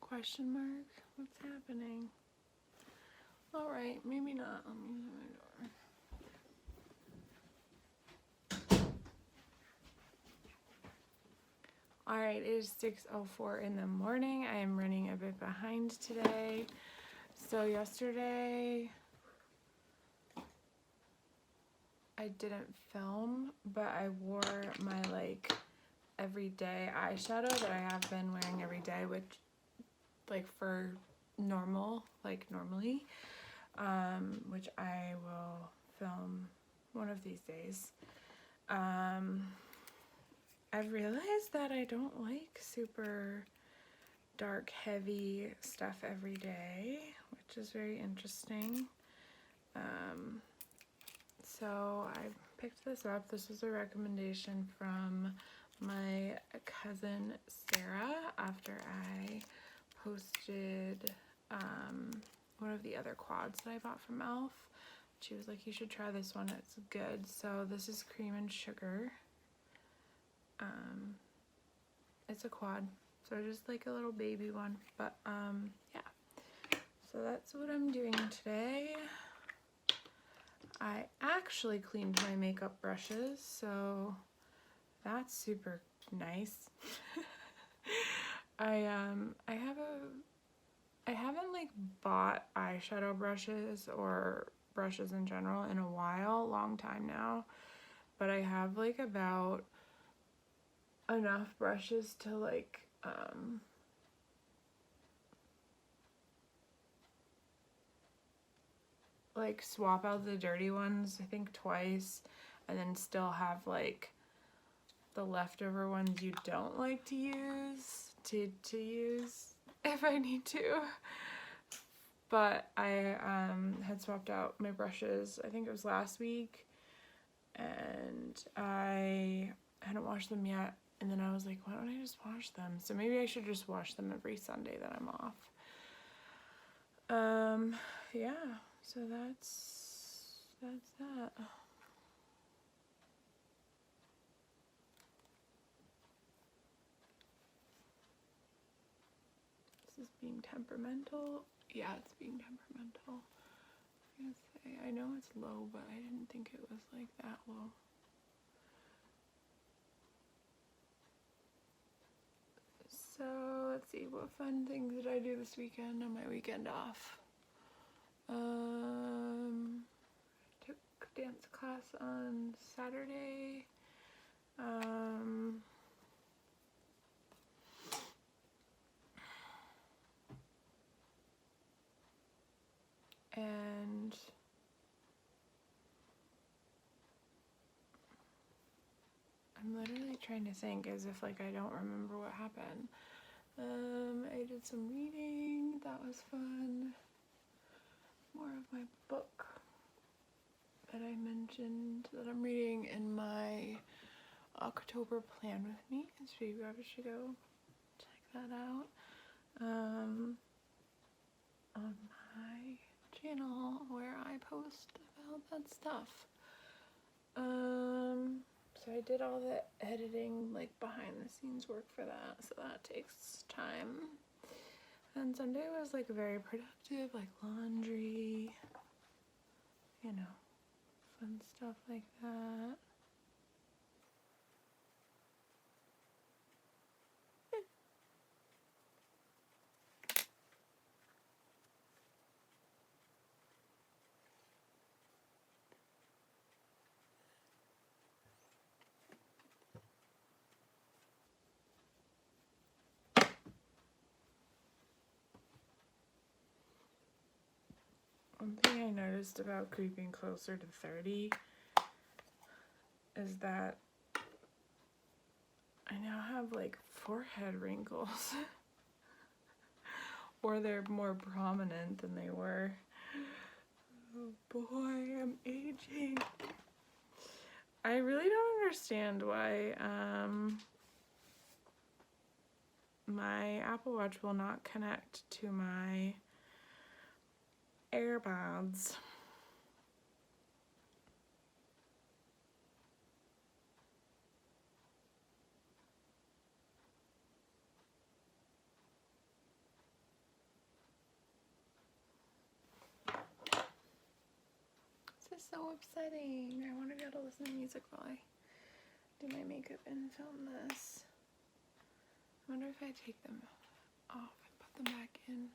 Question mark? What's happening? Alright, maybe not. Let me use my door. Alright, it is 6:04 in the morning. I am running a bit behind today. So yesterday I didn't film, but I wore my like everyday eyeshadow that I have been wearing every day, which like for normal, like normally, which I will film one of these days. I've realized that I don't like super dark, heavy stuff every day, which is very interesting. So I picked this up. This was a recommendation from my cousin Sarah after I posted one of the other quads that I bought from E.L.F. She was like, you should try this one, it's good. So this is Cream and Sugar. It's a quad, so just like a little baby one, but yeah. So that's what I'm doing today. I actually cleaned my makeup brushes, so that's super nice. I haven't like bought eyeshadow brushes or brushes in general in a while, long time now, but I have like about enough brushes to like swap out the dirty ones, I think twice, and then still have like the leftover ones you don't like to use use if I need to. But I had swapped out my brushes, I think it was last week, and I hadn't washed them yet, and then I was like, why don't I just wash them? So maybe I should just wash them every Sunday that I'm off. Yeah, so that's that. This is being temperamental. Yeah, it's being temperamental. I'm gonna say, I know it's low, but I didn't think it was like that low. So let's see, what fun things did I do this weekend on my weekend off? Took dance class on Saturday. And I'm literally trying to think as if like I don't remember what happened. I did some reading, that was fun. More of my book that I mentioned that I'm reading in my October plan with me, so you guys should go check that out on my channel where I post about that stuff. So I did all the editing, like behind the scenes work for that, so that takes time. And Sunday was like very productive, like laundry, you know, fun stuff like that. One thing I noticed about creeping closer to 30 is that I now have like forehead wrinkles. Or they're more prominent than they were. Oh boy, I'm aging. I really don't understand why my Apple Watch will not connect to my AirPods. so upsetting. I want to be able to listen to music while I do my makeup and film this. I wonder if I take them off and put them back in.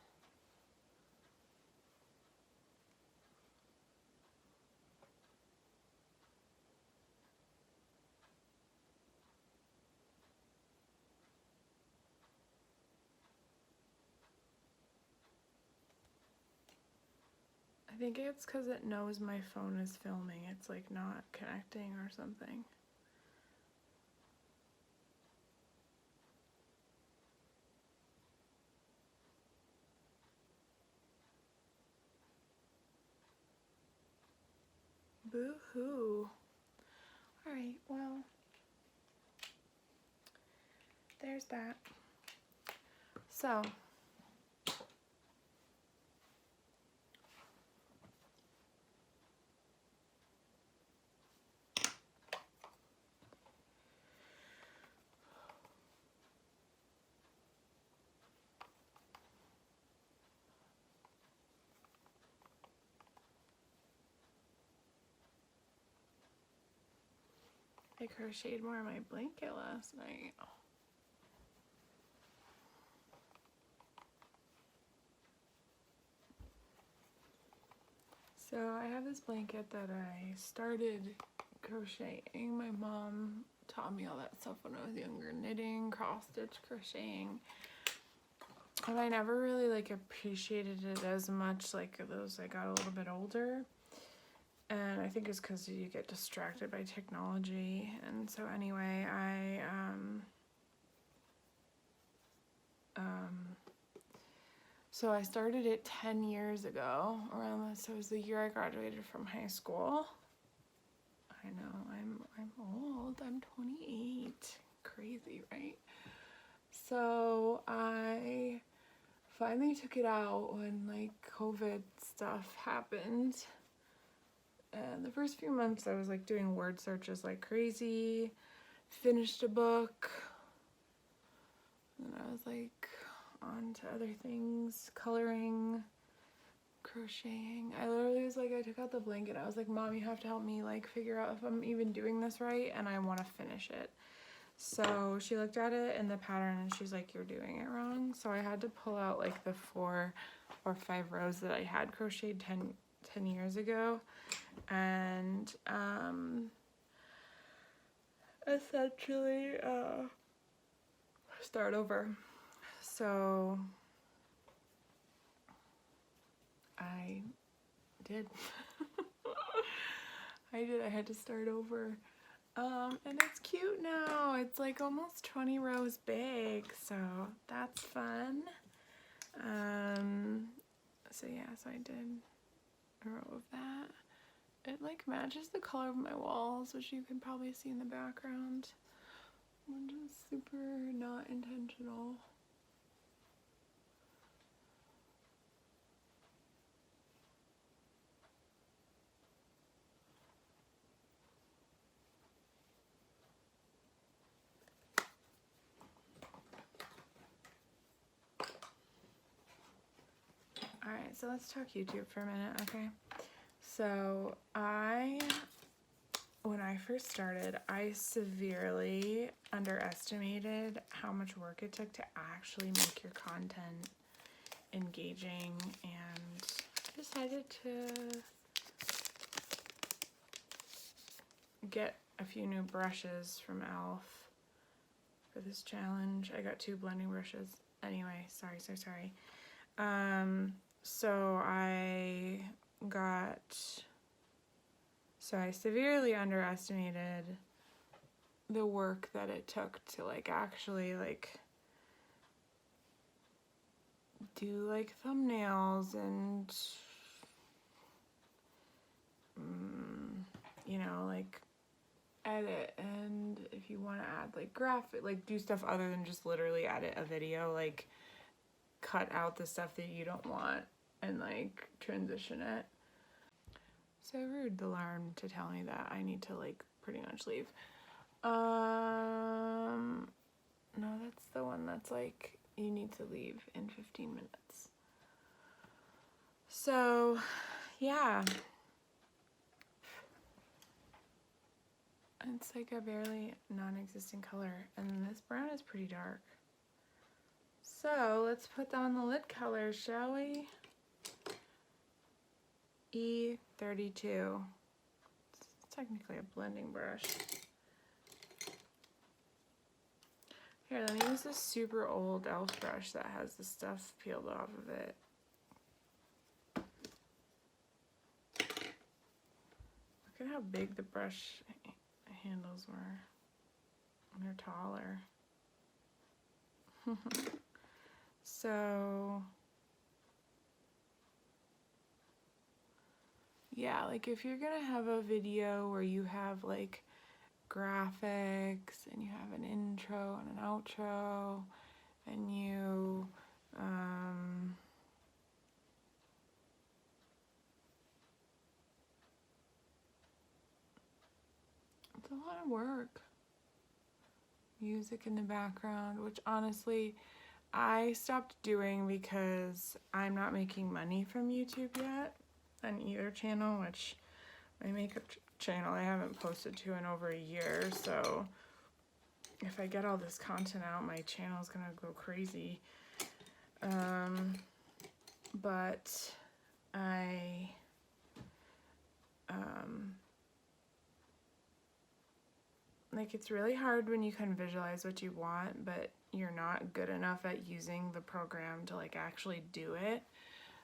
I think it's because it knows my phone is filming. It's like not connecting or something. Boo-hoo. Alright, well, there's that. So, I crocheted more in my blanket last night. So I have this blanket that I started crocheting. My mom taught me all that stuff when I was younger, knitting, cross stitch, crocheting. And I never really like appreciated it as much like those I got a little bit older. And I think it's because you get distracted by technology. And so anyway, so I started it 10 years ago, so it was the year I graduated from high school. I know, I'm old, I'm 28. Crazy, right? So I finally took it out when like COVID stuff happened. And the first few months I was like doing word searches like crazy, finished a book, and I was like on to other things, coloring, crocheting. I literally was like, I took out the blanket, I was like, Mom, you have to help me like figure out if I'm even doing this right and I want to finish it. So she looked at it and the pattern and she's like, you're doing it wrong. So I had to pull out like the 4 or 5 rows that I had crocheted 10 years ago and essentially start over. So I did. I had to start over. And it's cute now. It's like almost 20 rows big, so that's fun. So yeah, so I did a row of that. It like matches the color of my walls, which you can probably see in the background, which is super not intentional. Alright, so let's talk YouTube for a minute, okay? So when I first started, I severely underestimated how much work it took to actually make your content engaging, and I decided to get a few new brushes from E.L.F. for this challenge. I got 2 blending brushes. Anyway, sorry. So I severely underestimated the work that it took to like actually like do like thumbnails and you know, like edit, and if you want to add like graphic, like do stuff other than just literally edit a video, like cut out the stuff that you don't want and like transition it. So rude, the alarm to tell me that I need to like pretty much leave. No, that's the one that's like you need to leave in 15 minutes. So yeah, It's like a barely non-existent color, and this brown is pretty dark. So let's put on the lid colors, shall we? E32. It's technically a blending brush. Here, let me use this super old E.L.F. brush that has the stuff peeled off of it. Look at how big the brush handles were. They're taller. So, yeah, like if you're gonna have a video where you have like graphics and you have an intro and an outro and you it's a lot of work. Music in the background, which honestly I stopped doing because I'm not making money from YouTube yet on either channel, which my makeup channel I haven't posted to in over a year, so if I get all this content out, my channel's gonna go crazy. But I like it's really hard when you can visualize what you want, but you're not good enough at using the program to like actually do it.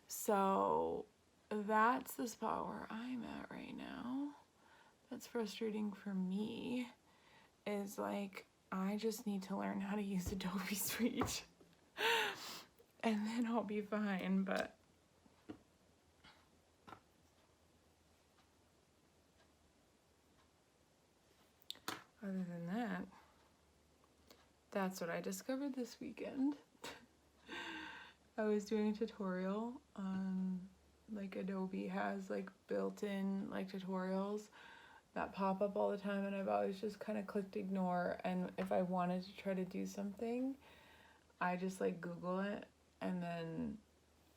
So that's the spot where I'm at right now. That's frustrating for me, is like I just need to learn how to use Adobe Suite and then I'll be fine. But other than that, that's what I discovered this weekend. I was doing a tutorial on, like, Adobe has like built-in like tutorials that pop up all the time, and I've always just kind of clicked ignore, and if I wanted to try to do something, I just like Google it and then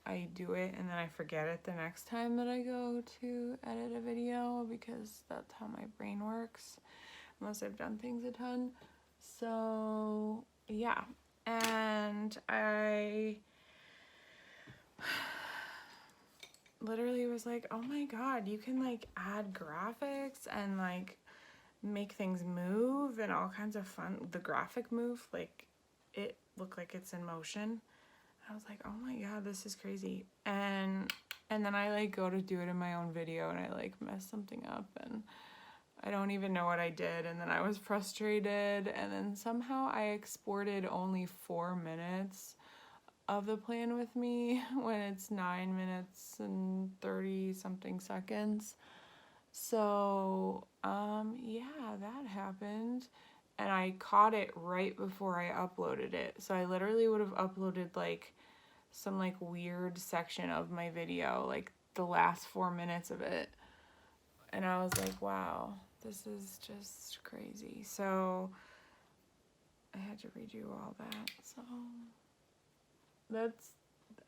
I do it, and then I forget it the next time that I go to edit a video, because that's how my brain works unless I've done things a ton. So yeah, and I literally was like, oh my god, you can like add graphics and like make things move and all kinds of fun. The graphic move, like it looked like it's in motion. I was like, oh my god, this is crazy. And then I like go to do it in my own video and I like mess something up and I don't even know what I did, and then I was frustrated, and then somehow I exported only 4 minutes of the plan with me when it's 9 minutes and 30 something seconds. So yeah, that happened, and I caught it right before I uploaded it. So I literally would have uploaded like some like weird section of my video, like the last 4 minutes of it, and I was like, wow, this is just crazy. So I had to redo all that. So that's,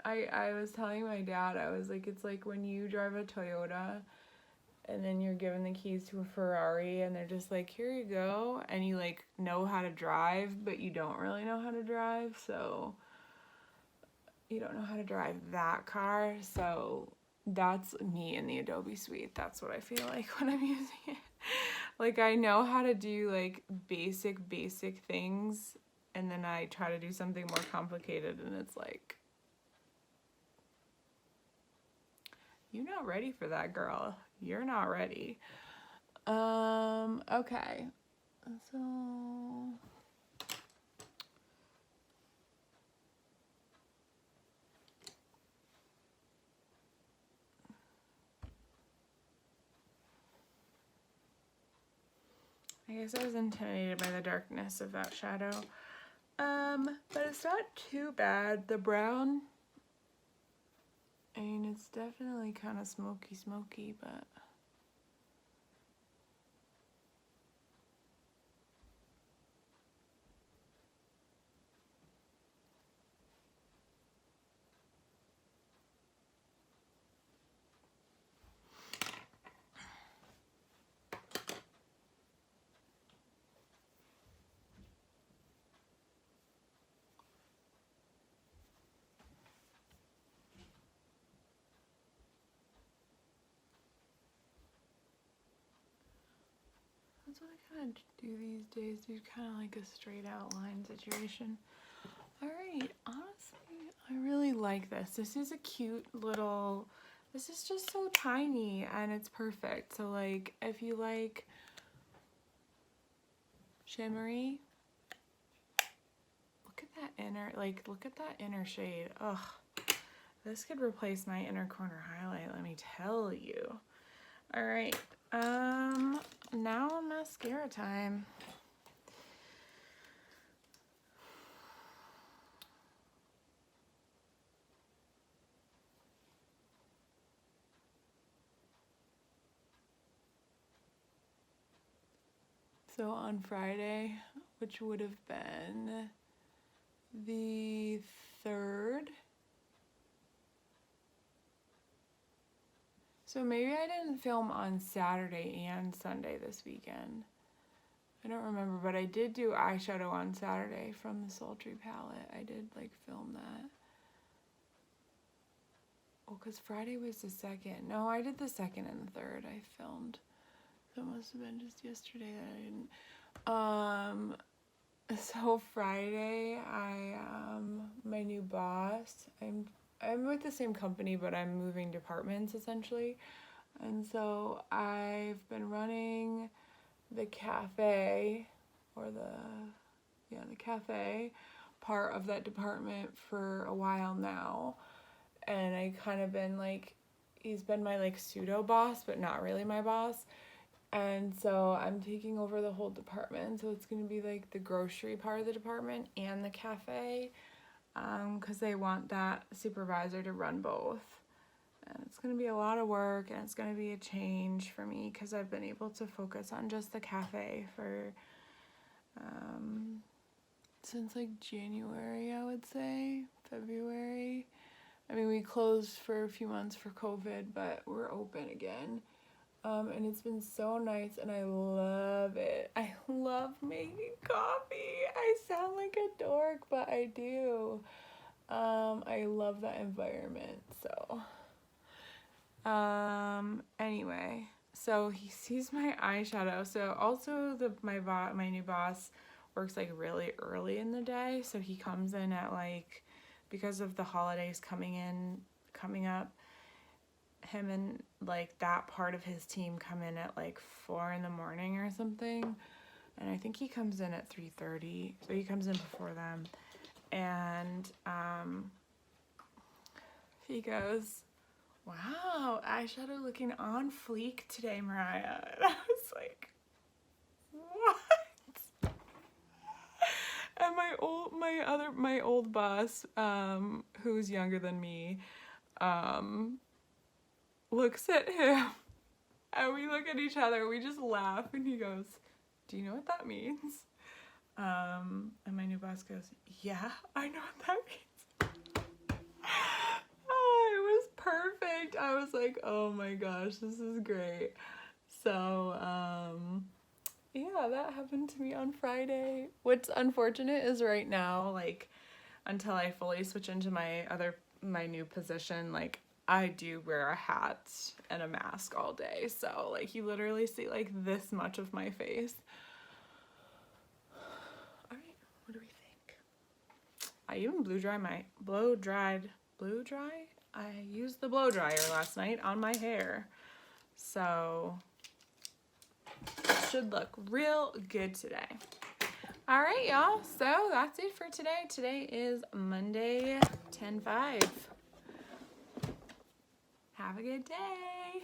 I was telling my dad, I was like, it's like when you drive a Toyota and then you're given the keys to a Ferrari and they're just like, here you go, and you like know how to drive, but you don't really know how to drive, so you don't know how to drive that car. So that's me in the Adobe Suite. That's what I feel like when I'm using it. Like I know how to do like basic things, and then I try to do something more complicated and it's like, you're not ready for that, girl. You're not ready. Okay. So I guess I was intimidated by the darkness of that shadow. But it's not too bad. The brown, I mean, it's definitely kind of smoky, but That's what I kind of do these days. Do kind of like a straight outline situation. All right, honestly, I really like this. This is a cute little, this is just so tiny and it's perfect. So like, if you like shimmery, look at that inner, like, look at that inner shade. Ugh, this could replace my inner corner highlight, let me tell you. All right, now mascara time. So on Friday, which would have been the 3rd. So maybe I didn't film on Saturday and Sunday this weekend. I don't remember, but I did do eyeshadow on Saturday from the Sultry palette. I did like film that. Oh, because Friday was the 2nd. No, I did the 2nd and the 3rd I filmed. So it must have been just yesterday that I didn't. So Friday, my new boss, I'm with the same company, but I'm moving departments essentially. And so I've been running the cafe, or the cafe part of that department for a while now. And I kind of been like, he's been my like pseudo boss, but not really my boss. And so I'm taking over the whole department. So it's going to be like the grocery part of the department and the cafe, because they want that supervisor to run both. And it's going to be a lot of work, and it's going to be a change for me because I've been able to focus on just the cafe for since like January, I would say, February. I mean, we closed for a few months for COVID, but we're open again. And it's been so nice, and I love it. I love making coffee. I sound like a dork, but I do. I love that environment, so. Anyway, so he sees my eyeshadow. So also my new boss works like really early in the day, so he comes in at like, because of the holidays coming up, him and like that part of his team come in at like 4 in the morning or something, and I think he comes in at 3:30, so he comes in before them, and he goes, "Wow, eyeshadow looking on fleek today, Mariah." And I was like, what? And my old boss, who's younger than me, looks at him, and we look at each other, we just laugh, and he goes, "Do you know what that means?" And my new boss goes, "Yeah, I know what that means." Oh, it was perfect. I was like, oh my gosh, this is great. So, yeah, that happened to me on Friday. What's unfortunate is right now, like, until I fully switch into my new position, like, I do wear a hat and a mask all day. So, like, you literally see, like, this much of my face. All right, what do we think? I even blow dried. I used the blow dryer last night on my hair. So, it should look real good today. All right, y'all. So, that's it for today. Today is Monday, 10/5. Have a good day.